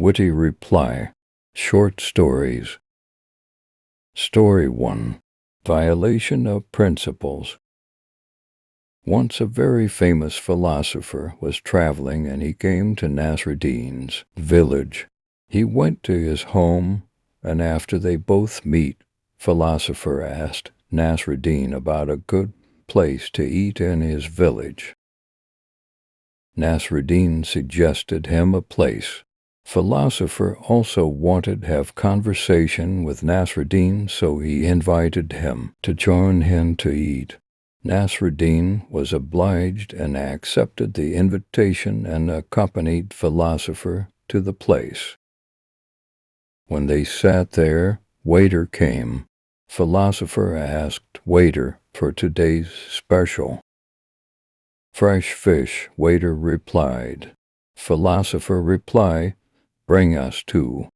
Witty reply. Short stories. Story 1. Violation of Principles. Once a very famous philosopher was traveling, and he came to Nasruddin's village. He went to his home, and after they both meet, philosopher asked Nasruddin about a good place to eat in his village. Nasruddin suggested him a place. Philosopher also wanted to have conversation with Nasruddin, so he invited him to join him to eat. Nasruddin was obliged and accepted the invitation and accompanied philosopher to the place. When they sat there, waiter came. Philosopher asked waiter for today's special. Fresh fish, waiter replied. Philosopher replied, bring us two.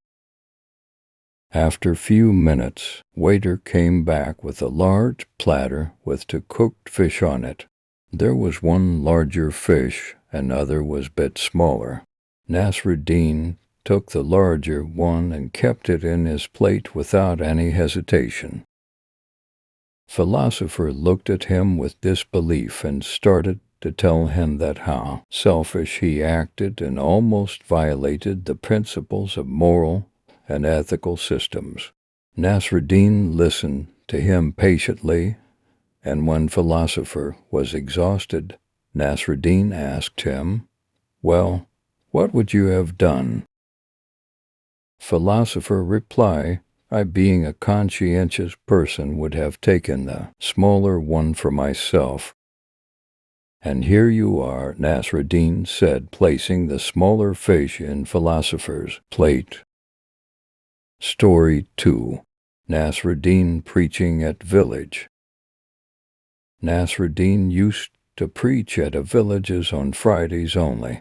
After few minutes, waiter came back with a large platter with two cooked fish on it. There was one larger fish, another was a bit smaller. Nasruddin took the larger one and kept it in his plate without any hesitation. Philosopher looked at him with disbelief and started to tell him that how selfish he acted and almost violated the principles of moral and ethical systems. Nasruddin listened to him patiently, and when philosopher was exhausted, Nasruddin asked him, well, what would you have done? Philosopher replied, I, being a conscientious person, would have taken the smaller one for myself. And here you are, Nasruddin said, placing the smaller fish in philosopher's plate. Story 2. Nasruddin preaching at village. Nasruddin used to preach at villages on Fridays only.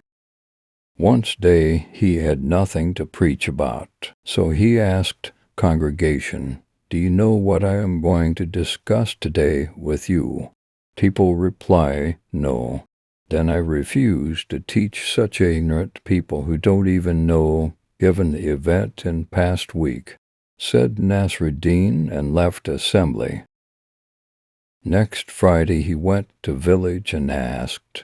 Once day he had nothing to preach about, so he asked congregation, do you know what I am going to discuss today with you? People reply, no. Then I refuse to teach such ignorant people who don't even know, given the event in past week, said Nasruddin, and left assembly. Next Friday he went to village and asked,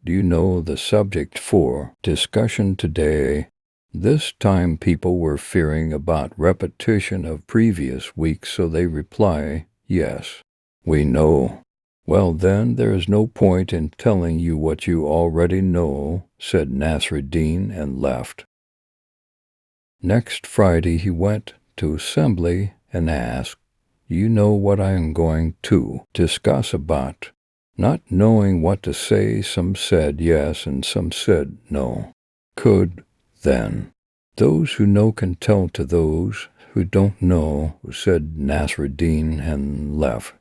do you know the subject for discussion today? This time people were fearing about repetition of previous weeks, so they reply, yes, we know. Well then, there is no point in telling you what you already know, said Nasruddin, and left. Next Friday he went to assembly and asked, you know what I am going to discuss about? Not knowing what to say, some said yes and some said no. Could, then, those who know can tell to those who don't know, said Nasruddin, and left.